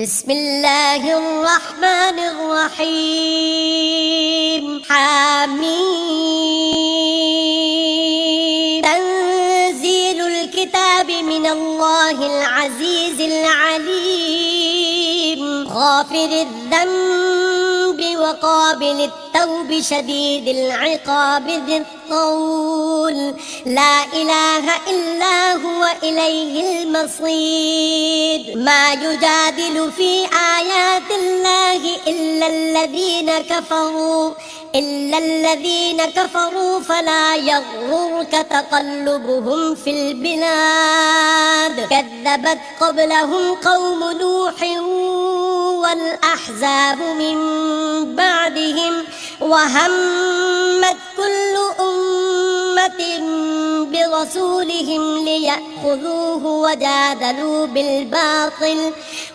بسم الله الرحمن الرحيم حميم تنزيل الكتاب من الله العزيز العليم غافر الذنب وقابل التوب شديد العقاب ذي الطول لا إله إلا هو إليه المصير ما يجادل في آيات الله إلا الذين كفروا فلا يغررك تقلبهم في البلاد كذبت قبلهم قوم نوح والأحزاب من بعدهم وهمت كل أمة برسولهم ليأخذوه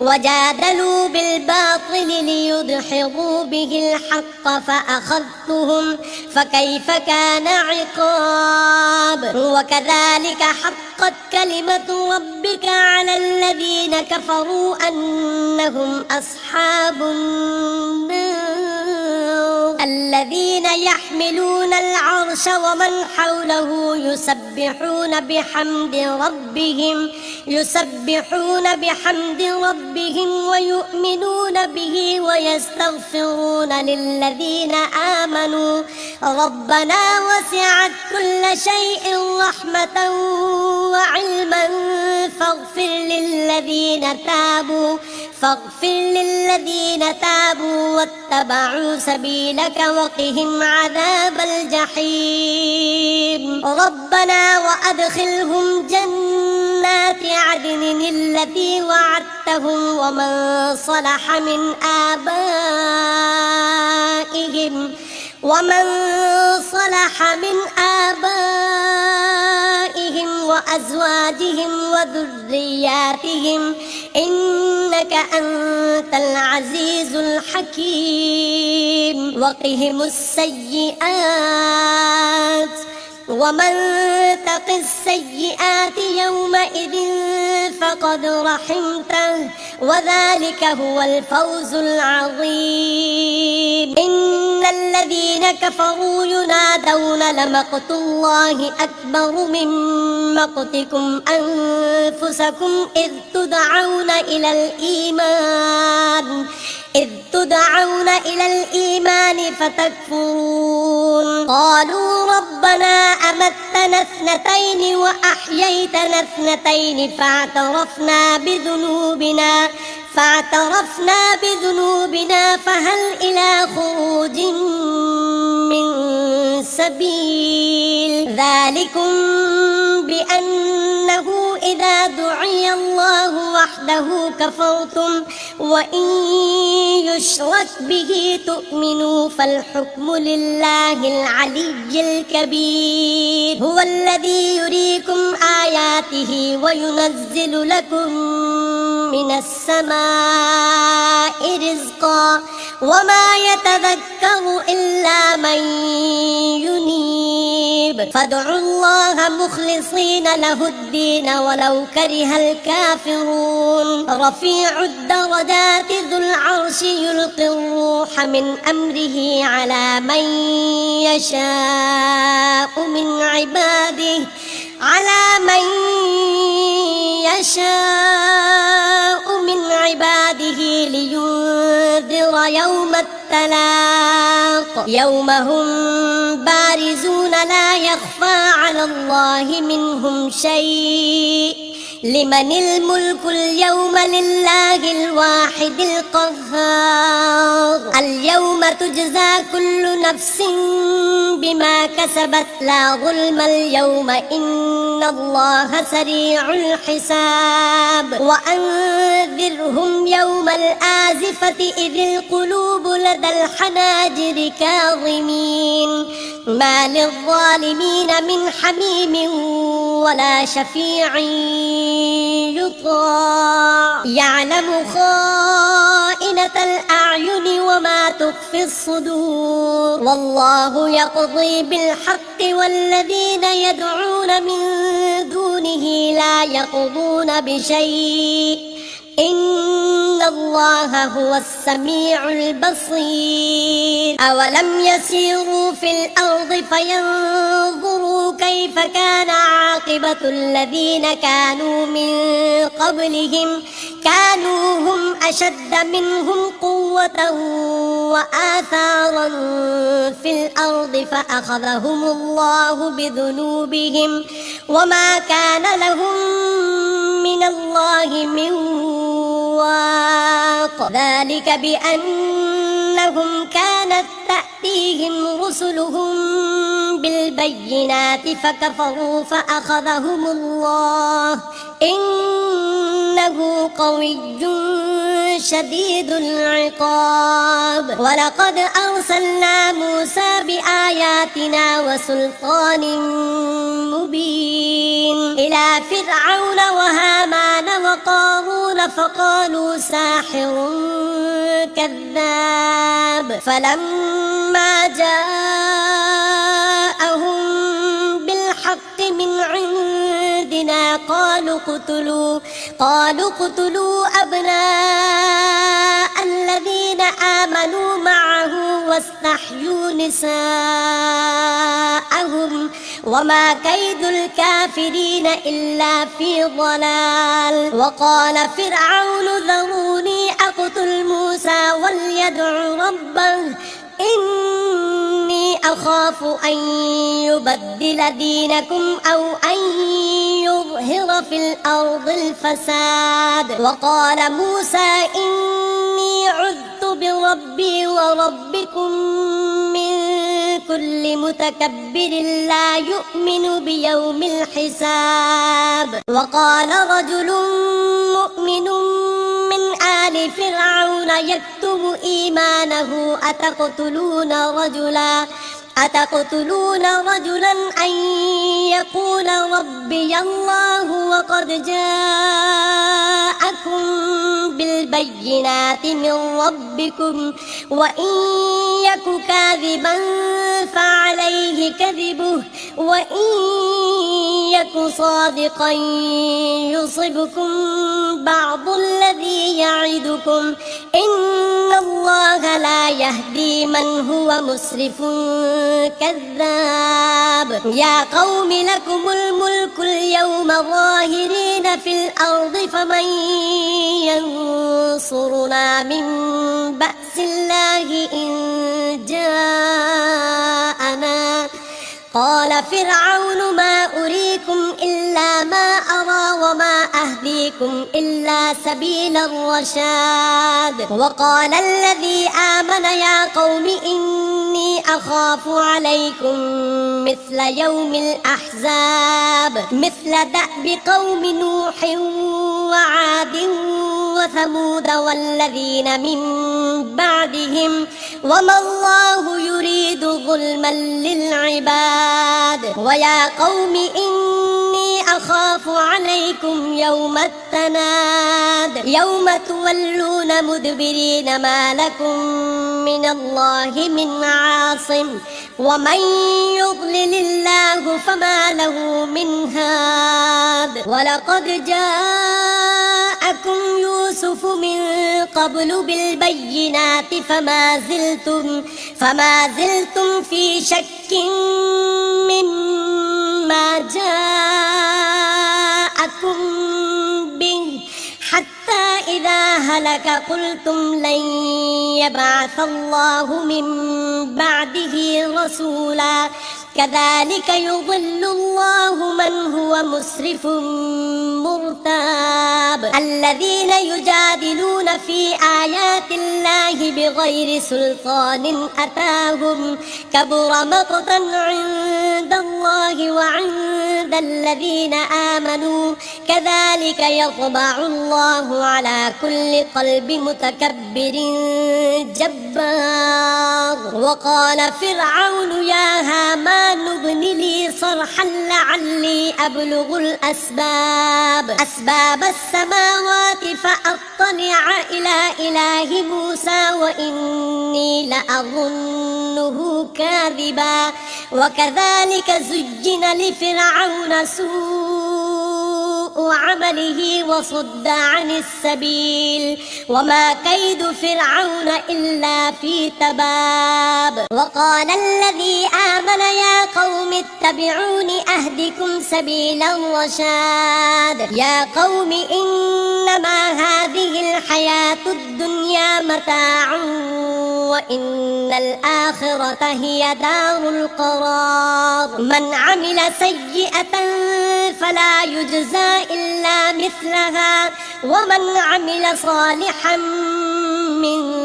وجادلوا بالباطل ليدحضوا به الحق فأخذتهم فكيف كان عقاب وكذلك حقت كلمة ربك على الذين كفروا أنهم أصحاب النار الذين يحملون العرش ومن حوله يسبحون بحمد ربهم ويؤمنون به ويستغفرون للذين آمنوا ربنا وسعت كل شيء رحمة وعلما فاغفر للذين تابوا واتبعوا سبيلك وقهم عذاب الجحيم ربنا وأدخلهم جنات عدن التي وعدتهم ومن صلح من آبائهم وأزواجهم وذرياتهم إنك أنت العزيز الحكيم وقهم السيئات ومن تق السيئات يومئذ فقد رحمته وذلك هو الفوز العظيم إن الذين كفروا ينادون لمقت الله أكبر من مقتكم أنفسكم إذ تدعون إلى الإيمان فتكفرون قالوا ربنا أمتنا اثنتين وأحييتنا اثنتين فاعترفنا بذنوبنا فهل إلى خروج من سبيل ذلكم بأنه إذا دعي الله وحده كفرتم وإن يشرك به تؤمنوا فالحكم لله العلي الكبير هو الذي يريكم آياته وينزل لكم من السماء رزقا وما يتذكر إلا من ينيب فادعوا الله مخلصين له الدين ولو كره الكافرون رفيع الدرجات ذو العرش يلقي الروح من أمره على من يشاء من عباده لينذر يوم التلاق يوم هم بارزون لا يخفى على الله منهم شيء لمن الملك اليوم لله الواحد القهار اليوم تجزى كل نفس بما كسبت لا ظلم اليوم إن الله سريع الحساب وأنذرهم يوم الآزفة إذ القلوب لدى الحناجر كاظمين ما للظالمين من حميم ولا شفيع يطاع يعلم خائنة الأعين وما تخفي الصدور والله يقضي بالحق والذين يدعون من دونه لا يقضون بشيء إن الله هو السميع البصير أولم يسيروا في الأرض فينظروا كيف كان عاقبة الذين كانوا من قبلهم كانوا هم أشد منهم قوة وآثارا في الأرض فأخذهم الله بذنوبهم وما كان لهم من الله من واق ذلك بأنهم كانت تأتيهم رسلهم بالبينات فكفروا فأخذهم الله إنه قوي شديد العقاب ولقد أرسلنا موسى بآياتنا وسلطان مبين إلى فرعون وهامان وقارون فقالوا ساحر كذاب فلما جاءهم بالحق من عندنا قالوا قتلوا أبناء الذين آمنوا معه واستحيوا نساءهم وما كيد الكافرين إلا في ضلال وقال فرعون ذروني أقتل موسى وليدع ربه إني أخاف أن يبدل دينكم أو أن يظهر في الأرض الفساد وقال موسى إني عذت بربي وربكم من كل متكبر لا يؤمن بيوم الحساب وقال رجل مؤمن من آل فرعون يكتم إيمانه أتقتلون رجلا أن يقول ربي الله وقد جاءكم بالبينات من ربكم وإن يك كاذبا فعليه كذبه وإن يك صادقا يصبكم بعض الذي يعدكم إن الله لا يهدي من هو مسرف كذاب يا قوم لكم الملك اليوم ظاهرين في الأرض فمن ينصرنا من بأس الله إن جاءنا قال فرعون ما أريكم إلا ما أرى وما أهديكم إلا سبيل الرشاد وقال الذي آمن يا قوم إني أخاف عليكم مثل يوم الأحزاب مثل دأب قوم نوح وعاد وثمود والذين من بعدهم وما الله يريد ظلما للعباد ويا قوم إني أخاف عليكم يوم التناد يوم تولون مدبرين ما لكم من الله من عاصم ومن يضلل الله فما له من هاد ولقد جاءكم يوسف من قبل بالبينات فما زلتم في شك مما جاءكم به حتى إذا هلك قلتم لن يبعث الله من بعده رسولا كذلك يضل الله من هو مسرف مرتاب الذين يجادلون في آيات الله بغير سلطان أتاهم كبر مقتا عند الله وعند الذين آمنوا كذلك يطبع الله على كل قلب متكبر جبار وقال فرعون يا هامان ابن لي صرحا لعلي أبلغ أسباب السماوات فأطلع إلى إله موسى وإني لأظنه كاذبا وكذلك زين لفرعون سوء سوء عمله وصد عن السبيل وما كيد فرعون إلا في تباب وقال الذي آمن يا قوم اتبعون أهدكم سبيل الرشاد يا قوم إنما هذه الحياة الدنيا متاع وإن الآخرة هي دار القرار من عمل سيئة فلا يجزى إلا مثلها ومن عمل صالحا من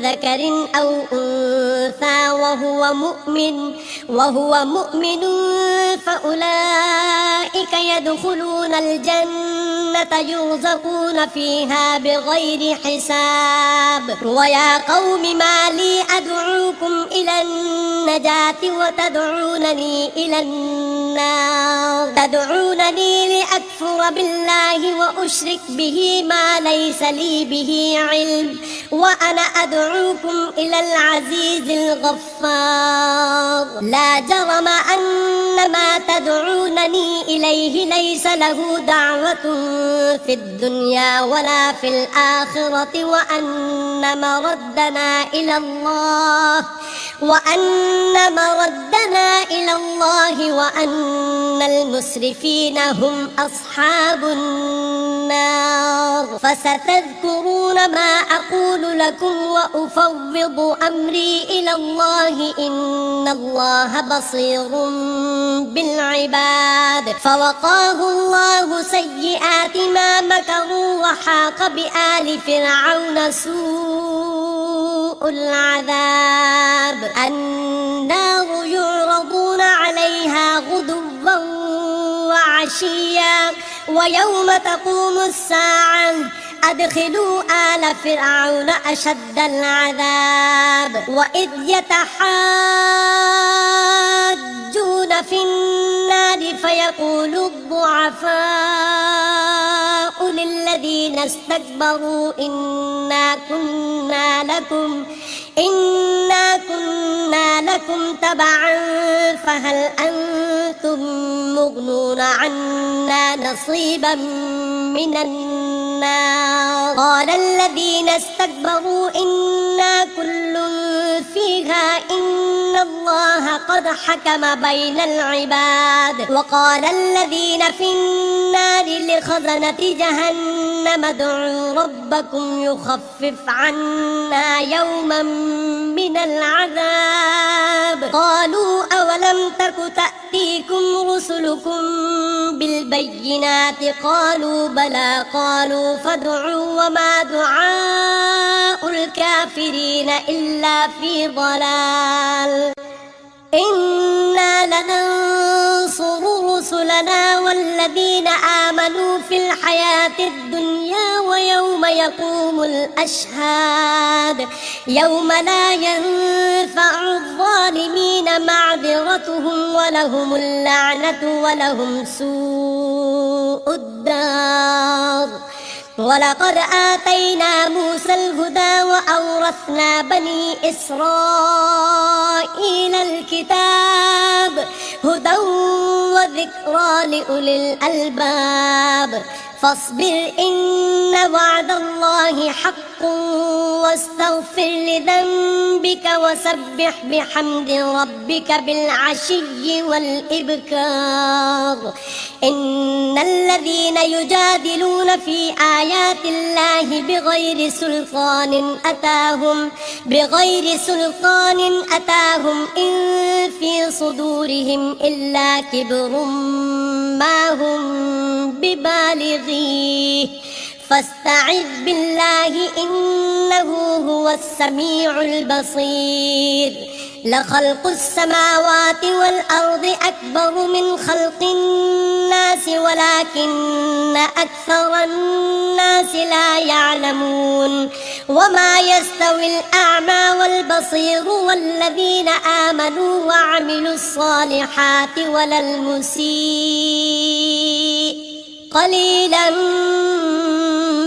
ذكر أو أنثى وهو مؤمن فأولئك يدخلون الجنة يرزقون فيها بغير حساب ويا قوم ما لي أدعوكم إلى النجاة وتدعونني إلى النار تدعونني لأكفر بالله وأشرك به ما ليس لي به علم وأنا أدعوكم إلى العزيز الغفار لا جرم أن ما تدعونني إليه ليس له دعوة في الدنيا ولا في الآخرة وأن مردنا إلى الله وأن المسرفين هم أصحاب النار فستذكرون ما أقول لكم وأفوض أمري إلى الله إن الله بصير بالعباد فوقاه الله سيئات ما مكروا وحاق بآل فرعون سوء العذاب النار يعرضون عليها غدوا وعشيا ويوم تقوم الساعة أدخلوا آل فرعون أشد العذاب وإذ يتحاجون في النار فيقول الضعفاء للذين استكبروا إنا كنا لكم تبعا فهل أنتم مغنون عنا نصيبا من النار قال الذين استكبروا إنا كل فيها إن الله قد حكم بين العباد وقال الذين في النار لخزنة جهنم ادعوا ربكم يخفف عنا يوما من العذاب قالوا أولم تك تأتيكم رسلكم بالبينات قالوا بلى قالوا فادعوا وما دعاء الكافرين إلا في ضلال إنا لننصر رسلنا والذين آمنوا في الحياة الدنيا ويوم يقوم الأشهاد يوم لا ينفع الظالمين معذرتهم ولهم اللعنة ولهم سوء الدار ولقد آتينا موسى الهدى وأورثنا بني إسرائيل الكتاب هدى وذكرى لأولي الألباب فاصبر إن وعد الله حق واستغفر لذنبك وسبح بحمد ربك بالعشي والإبكار إن الذين يجادلون في آيات الله بغير سلطان أتاهم إن في صدورهم إلا كبر ما هم ببالغيه فاستعذ بالله إنه هو السميع البصير لخلق السماوات والأرض أكبر من خلق الناس ولكن أكثر الناس لا يعلمون وما يستوي الأعمى والبصير والذين آمنوا وعملوا الصالحات ولا المسيء قليلا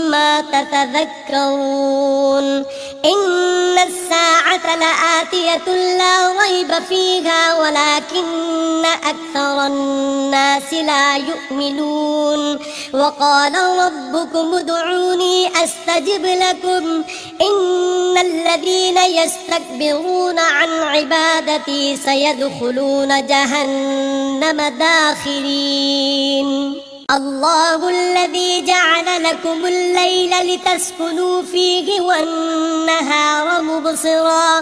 ما تتذكرون إن الساعة لآتية لا ريب فيها ولكن أكثر الناس لا يؤمنون وقال ربكم ادعوني أستجب لكم إن الذين يستكبرون عن عبادتي سيدخلون جهنم داخرين الله الذي جعل لكم الليل لتسكنوا فيه والنهار مبصرا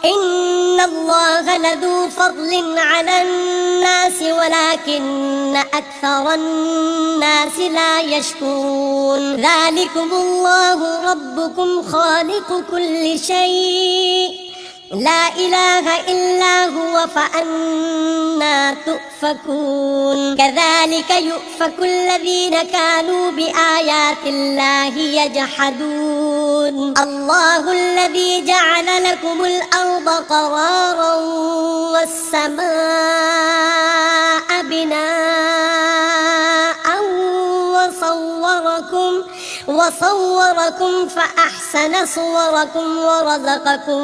إن الله لذو فضل على الناس ولكن أكثر الناس لا يشكرون ذلكم الله ربكم خالق كل شيء لا إله إلا هو فأنا تؤفكون كذلك يؤفك الذين كانوا بآيات الله يجحدون الله الذي جعل لكم الأرض قرارا والسماء بناء وصوركم فأحسن صوركم ورزقكم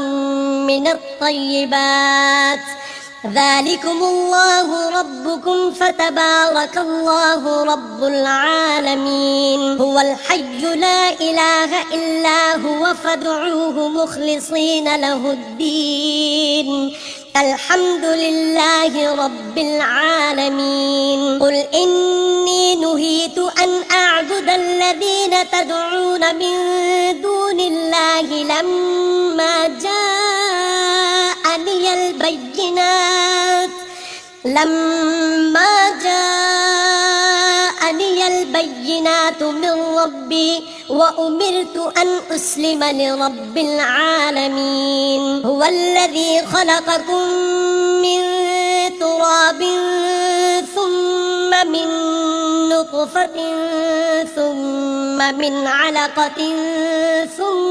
من الطيبات ذلكم الله ربكم فتبارك الله رب العالمين هو الحي لا إله إلا هو فادعوه مخلصين له الدين الحمد لله رب العالمين قل إني نهيت أن أعبد الذين تدعون من دون الله لما جاءني البينات من ربي وأمرت أن أسلم لرب العالمين هو الذي خلقكم من تراب ثم من نطفة ثم من علقة ثم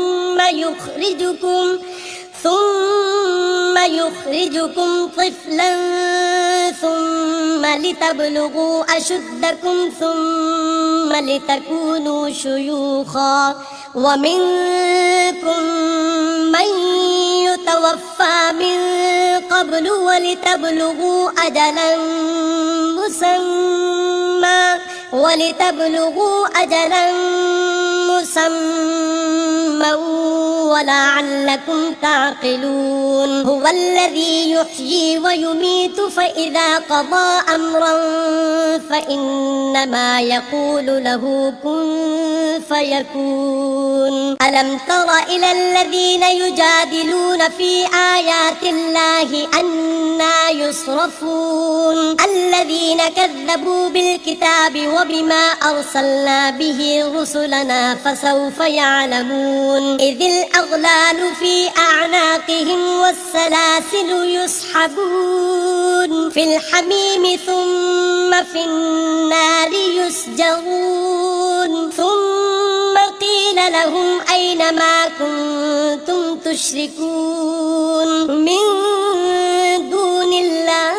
يخرجكم طفلا ثم لتبلغوا أشدكم ثم لتكونوا شيوخا ومنكم من يتوفى من قبل ولتبلغوا أجلا مسمى ولعلكم تعقلون هو الذي يحيي ويميت فإذا قضى أمرا فإنما يقول له كن فيكون ألم تر إلى الذين يجادلون في آيات الله أنى يصرفون الذين كذبوا بالكتاب وبما أرسلنا به رسلنا فسوف يعلمون إذ الأغلال في أعناقهم والسلاسل يسحبون في الحميم ثم في النار يسجرون ثم قيل لهم أين ما كنتم تشركون من دون الله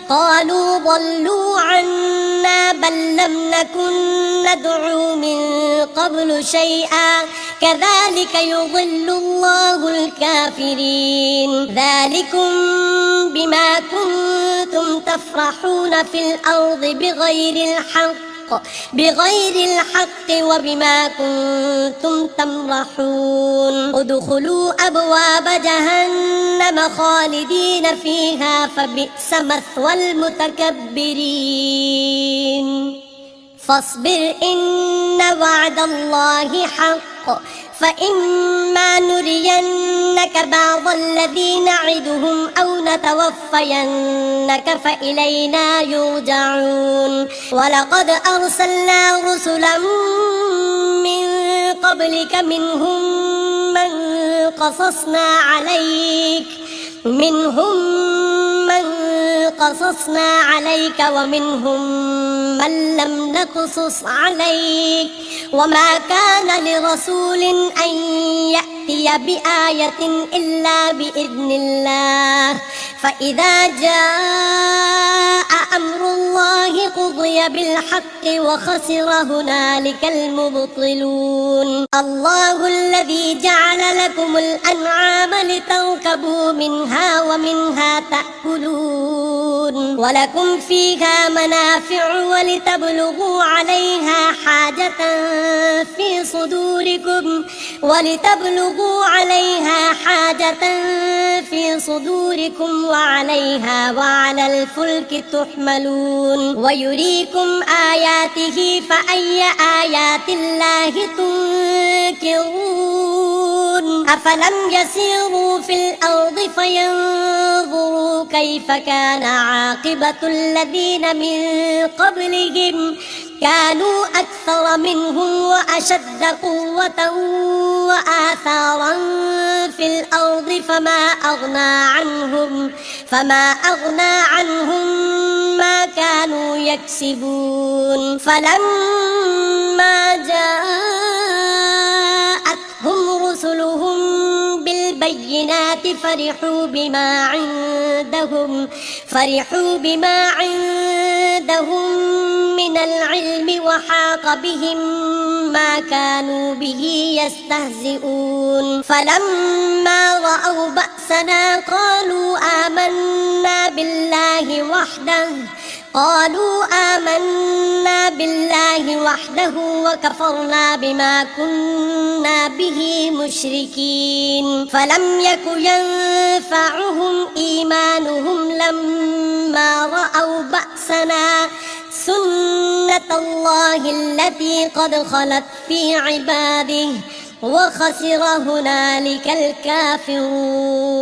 قالوا ضلوا عنا بل لم نكن ندعو من قبل شيئا كذلك يضل الله الكافرين ذلكم بما كنتم تفرحون في الأرض بغير الحق وبما كنتم تمرحون ادخلوا أبواب جهنم خالدين فيها فبئس مثوى المتكبرين فاصبر إن وعد الله حق فإما نرينك بعض الذي نعدهم أو نتوفينك فإلينا يرجعون ولقد أرسلنا رسلا من قبلك منهم من قصصنا عليك ومنهم من لم نقصص عليك وما كان لرسول أن يأتي بآية إلا بإذن الله فإذا جاء أمر الله قضي بالحق وخسر هنالك المبطلون. الله الذي جعل لكم الأنعام لتركبوا منها ومنها تأكلون ولكم فيها منافع ولتبلغوا عليها حاجة في صدوركم وعليها وعلى الفلك تحملون ويريكم آياته فأي آيات الله تنكرون. أفلم يسيروا في الأرض فينظروا كيف كان عاقبة الذين من قبلهم كانوا أكثر منهم وأشد قوة وآثارا في الأرض فما أغنى عنهم ما كانوا يكسبون. فلما جاءتهم رسلهم بالبينات فرحوا بما عندهم من العلم وحاق بهم ما كانوا به يستهزئون. فلما رأوا بأسنا قالوا آمنا بالله وحده وكفرنا بما كنا به مشركين. فلم يك ينفعهم إيمانهم لما رأوا بأسنا سنة الله التي قد خلت في عباده وخسر هنالك الكافرون.